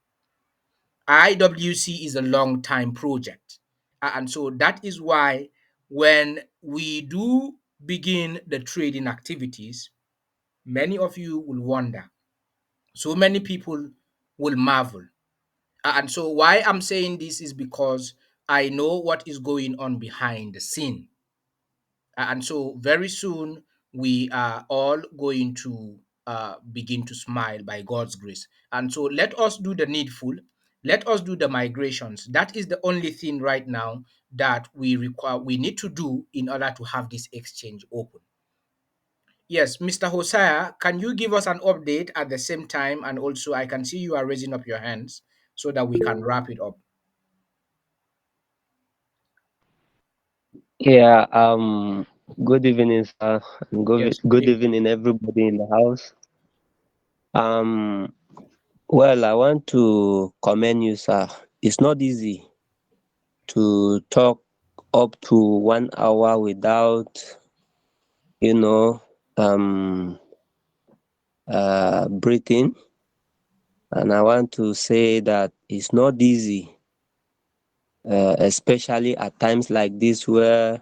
IWC is a long time project. And so that is why when we do begin the trading activities, many of you will wonder. So many people will marvel. And so why I'm saying this is because I know what is going on behind the scene. And so very soon we are all going to begin to smile by God's grace. And so let us do the needful. Let us do the migrations. That is the only thing right now that we need to do in order to have this exchange open. Yes, Mr. Hosea, can you give us an update at the same time? And also, I can see you are raising up your hands so that we can wrap it up. Yeah, good evening, sir. And Yes, good good evening. evening, everybody in the house. Um, well, I want to commend you, sir. It's not easy to talk up to 1 hour without, you know, um, breathing. And I want to say that it's not easy, especially at times like this where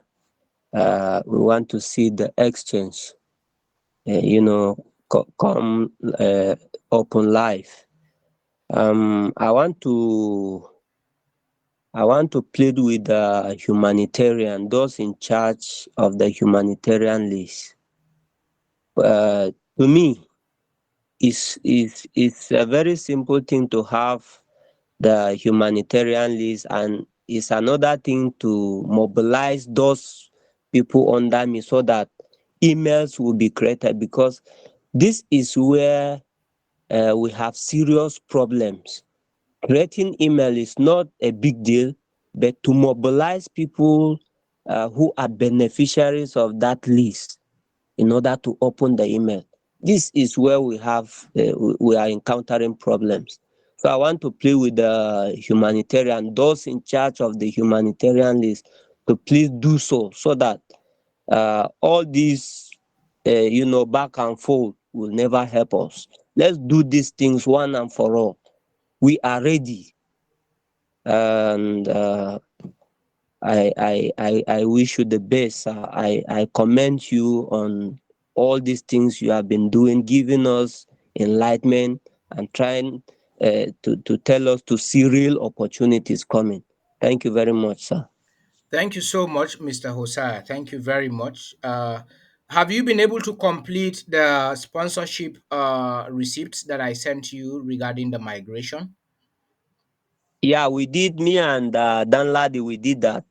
we want to see the exchange, you know, come open life. Um, I want to I want to plead with the humanitarian, those in charge of the humanitarian list. To me, it's a very simple thing to have the humanitarian list, and it's another thing to mobilize those people under me so that emails will be created, because this is where we have serious problems. Creating email is not a big deal, but to mobilize people who are beneficiaries of that list in order to open the email, this is where we are encountering problems. So I want to plea with the humanitarian, those in charge of the humanitarian list, to please do so, so that all these back and forth will never help us. Let's do these things one and for all. We are ready, and I wish you the best, sir. I commend you on all these things you have been doing, giving us enlightenment and trying to tell us to see real opportunities coming. Thank you very much, sir. Thank you so much, Mr. Hosea. Thank you very much. Have you been able to complete the sponsorship receipts that I sent you regarding the migration? Yeah, we did. Me and Dan Ladi, we did that.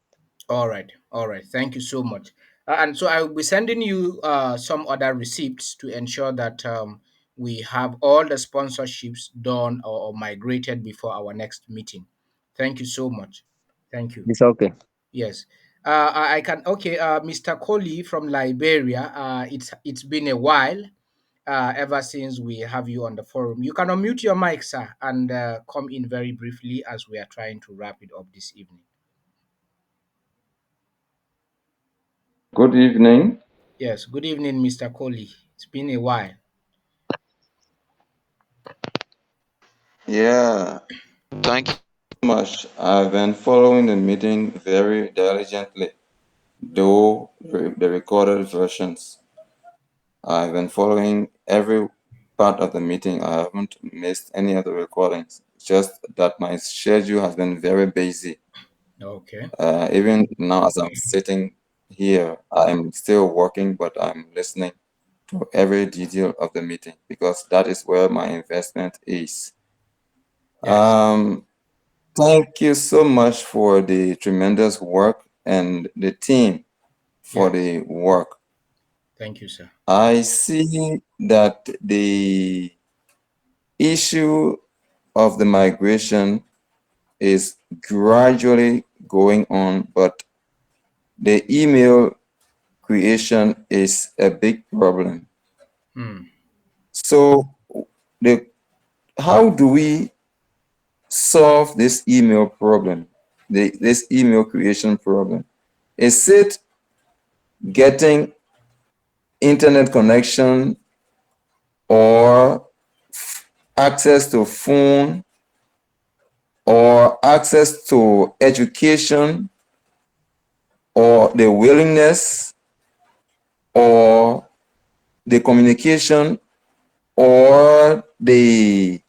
All right, all right. Thank you so much. And so I will be sending you some other receipts to ensure that we have all the sponsorships done or migrated before our next meeting. Thank you so much. Thank you. It's okay. Yes. I can. Okay. Mr. Coley from Liberia. It's been a while. Ever since we have you on the forum, you can unmute your mic, sir, and come in very briefly as we are trying to wrap it up this evening. Good evening. Yes. Good evening, Mr. Coley. It's been a while. Yeah, thank you so much. I've been following the meeting very diligently, though the recorded versions. I've been following every part of the meeting. I haven't missed any of the recordings. It's just that my schedule has been very busy. Okay. Even now, as I'm sitting here, I'm still working, but I'm listening to every detail of the meeting because that is where my investment is. Yes. Thank you so much for the tremendous work and the team for Yes. the work. Thank you, sir. I see that the issue of the migration is gradually going on, but the email creation is a big problem. Hmm. So, the how do we solve this email problem, this email creation problem? Is it getting internet connection or access to phone or access to education or the willingness or the communication or the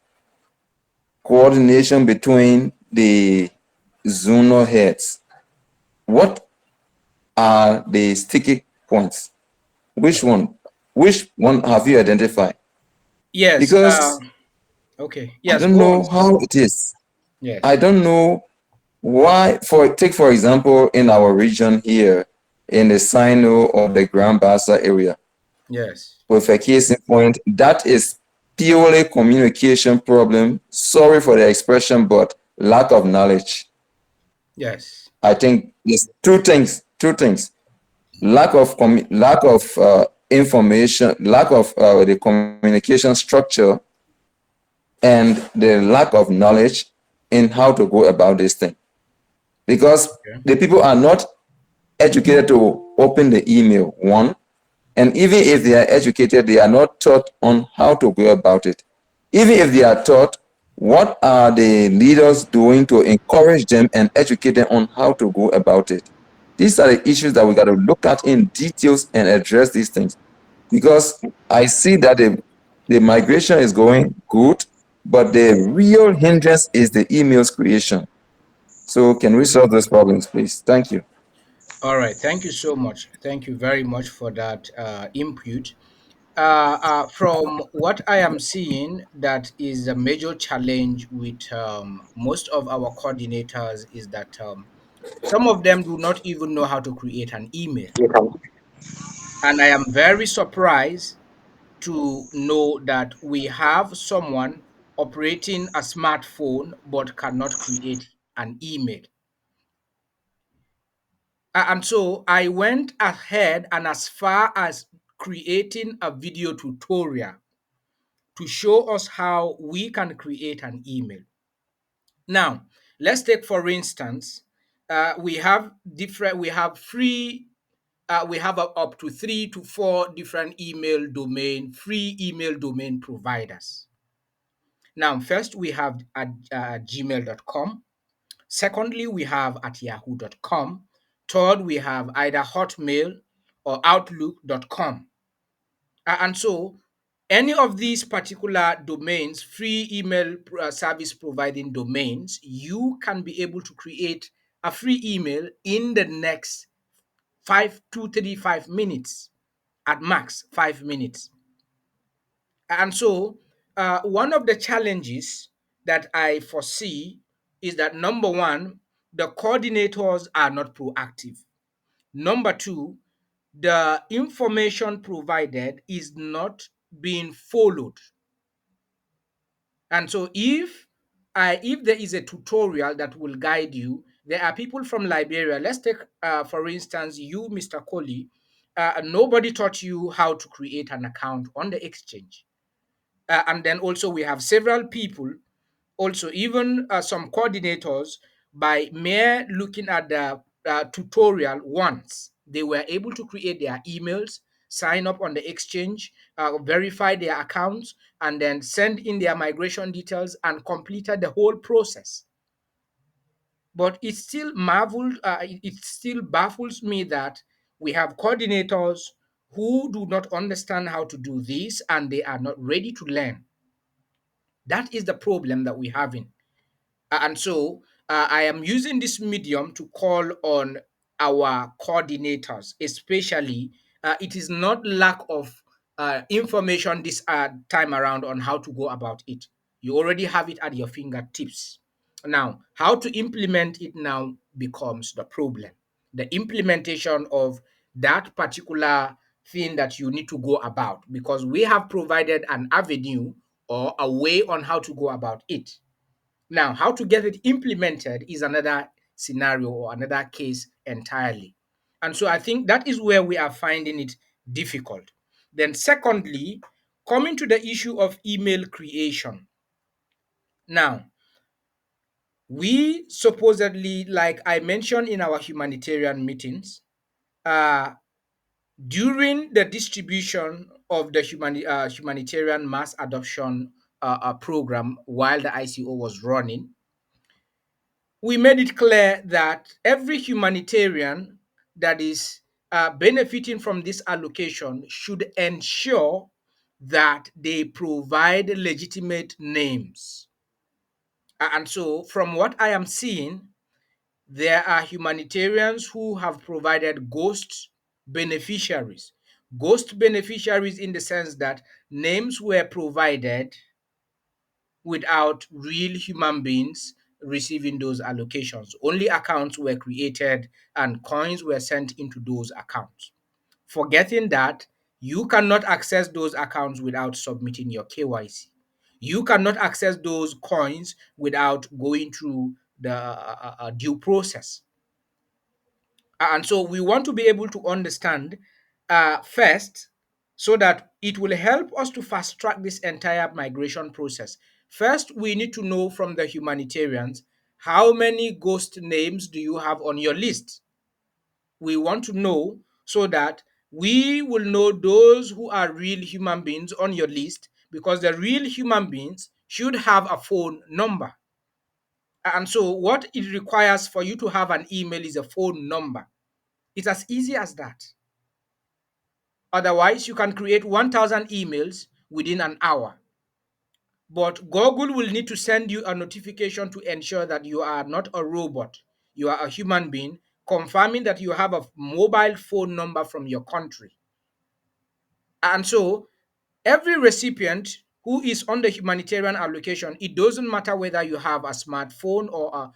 coordination between the zonal heads? What are the sticky points? Which one? Which one have you identified? Yes. Because Okay. I Yes. don't Go on, know sir. how it is. I Yes. don't know why. For example, in our region here, in the Sino or the Grand Bassa area, Yes. with a case in point, that is purely communication problem. Sorry for the expression, but lack of knowledge. Yes. I think it's two things. Two things: lack of information, lack of the communication structure, and the lack of knowledge in how to go about this thing. Because Okay. the people are not educated to open the email, one, and even if they are educated, they are not taught on how to go about it. Even if they are taught, what are the leaders doing to encourage them and educate them on how to go about it? These are the issues that we got to look at in details and address these things. Because I see that the migration is going good, but the real hindrance is the emails creation. So can we solve those problems, please? Thank you. All right. Thank you so much. Thank you very much for that input. From what I am seeing, that is a major challenge with most of our coordinators is that some of them do not even know how to create an email. And I am very surprised to know that we have someone operating a smartphone but cannot create an email. And so I went ahead and as far as creating a video tutorial to show us how we can create an email. Now, let's take for instance, we have free we have up to 3 to 4 different free email domain providers. Now, first we have at gmail.com. Secondly, we have at yahoo.com. Third, we have either Hotmail or Outlook.com. And so, any of these particular domains, free email service providing domains, you can be able to create a free email in the next 5 minutes at max 5 minutes. And so, one of the challenges that I foresee is that number one, the coordinators are not proactive. Number two, the information provided is not being followed. And so, if there is a tutorial that will guide you, there are people from Liberia. Let's take, for instance, you, Mr. Coley. Nobody taught you how to create an account on the exchange. And then also we have several people, also even some coordinators, by mere looking at the tutorial once, they were able to create their emails, sign up on the exchange, verify their accounts, and then send in their migration details and completed the whole process. But it still baffles me that we have coordinators who do not understand how to do this and they are not ready to learn. That is the problem that we're having. And so I am using this medium to call on our coordinators, especially. It is not lack of information this time around on how to go about it. You already have it at your fingertips. Now, how to implement it now becomes the problem. The implementation of that particular thing that you need to go about, because we have provided an avenue or a way on how to go about it. Now, how to get it implemented is another scenario or another case entirely. And so I think that is where we are finding it difficult. Then, secondly, coming to the issue of email creation. Now, we supposedly, like I mentioned in our humanitarian meetings, uh, during the distribution of the humanitarian mass adoption program while the ICO was running, we made it clear that every humanitarian that is benefiting from this allocation should ensure that they provide legitimate names. And so, from what I am seeing, there are humanitarians who have provided ghost beneficiaries. Ghost beneficiaries, in the sense that names were provided without real human beings receiving those allocations. Only accounts were created and coins were sent into those accounts. Forgetting that you cannot access those accounts without submitting your KYC. You cannot access those coins without going through the due process. And so we want to be able to understand first, so that it will help us to fast track this entire migration process. First, we need to know from the humanitarians, how many ghost names do you have on your list? We want to know so that we will know those who are real human beings on your list, because the real human beings should have a phone number. And so, what it requires for you to have an email is a phone number. It's as easy as that. Otherwise, you can create 1,000 emails within an hour. But Google will need to send you a notification to ensure that you are not a robot, you are a human being, confirming that you have a mobile phone number from your country. And so, every recipient who is on the humanitarian allocation, it doesn't matter whether you have a smartphone or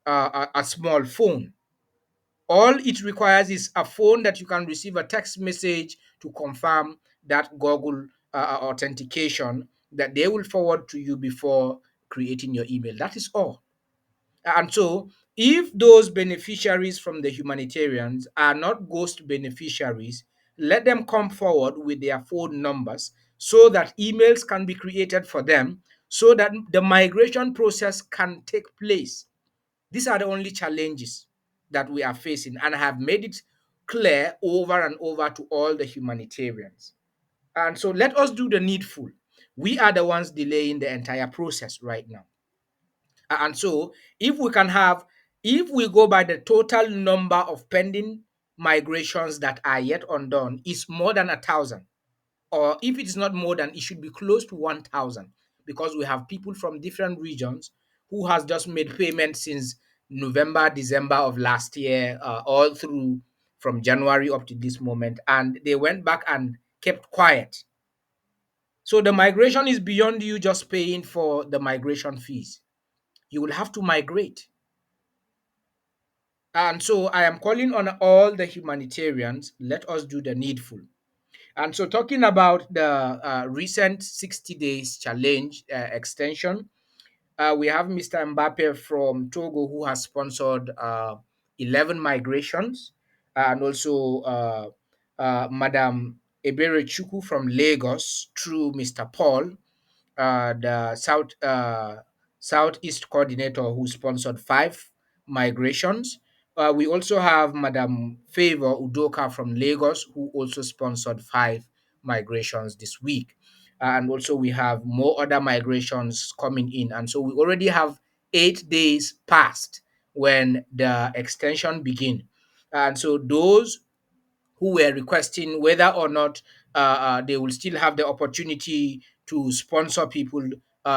a small phone. All it requires is a phone that you can receive a text message to confirm that Google authentication that they will forward to you before creating your email. That is all. And so, if those beneficiaries from the humanitarians are not ghost beneficiaries, let them come forward with their phone numbers so that emails can be created for them, so that the migration process can take place. These are the only challenges that we are facing, and I have made it clear over and over to all the humanitarians. And so let us do the needful. We are the ones delaying the entire process right now. And so if we can have, if we go by the total number of pending migrations that are yet undone, is more than 1,000. Or if it is not more than, it should be close to 1,000, because we have people from different regions who has just made payments since November, December of last year, all through from January up to this moment, and they went back and kept quiet. So the migration is beyond you just paying for the migration fees. You will have to migrate. And so I am calling on all the humanitarians, let us do the needful. And so, talking about the recent 60 days challenge extension, we have Mr. Mbappe from Togo, who has sponsored 11 migrations, and also Madam Ebere Chuku from Lagos through Mr. Paul, the Southeast coordinator, who sponsored 5 migrations. We also have Madam Favor Udoka from Lagos, who also sponsored 5 migrations this week. And also we have more other migrations coming in. And so we already have 8 days past when the extension begin. And so those who were requesting whether or not they will still have the opportunity to sponsor people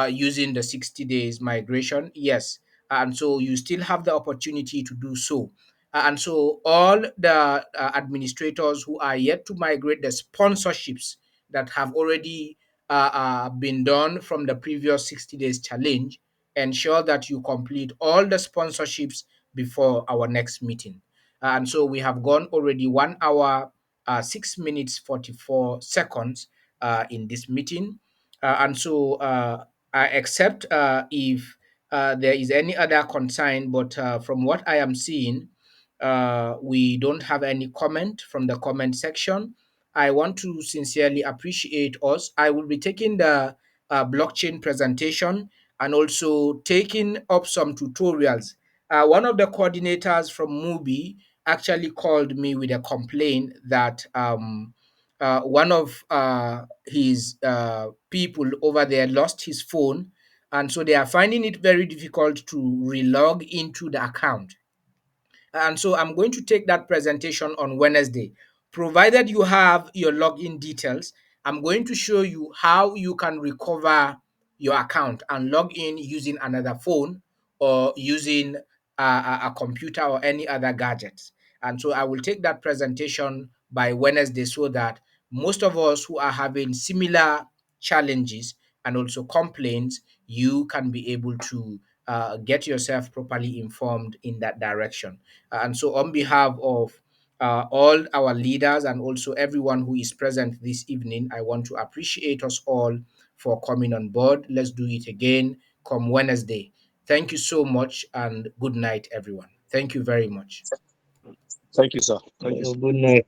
using the 60 days migration. Yes. And so you still have the opportunity to do so. And so all the administrators who are yet to migrate, the sponsorships that have already been done from the previous 60 days challenge, ensure that you complete all the sponsorships before our next meeting. And so we have gone already 1 hour, 6 minutes, 44 seconds in this meeting. And so I accept if there is any other concern, but from what I am seeing, we don't have any comment from the comment section. I want to sincerely appreciate us. I will be taking the blockchain presentation and also taking up some tutorials. One of the coordinators from Mubi actually called me with a complaint that one of his people over there lost his phone, and so they are finding it very difficult to relog into the account. And so I'm going to take that presentation on Wednesday. Provided you have your login details, I'm going to show you how you can recover your account and log in using another phone or using a computer or any other gadgets. And so I will take that presentation by Wednesday so that most of us who are having similar challenges and also complaints, you can be able to get yourself properly informed in that direction. And so, on behalf of all our leaders and also everyone who is present this evening, I want to appreciate us all for coming on board. Let's do it again come Wednesday. Thank you so much and good night, everyone. Thank you very much. Thank you, sir. Thank you, sir. Good night.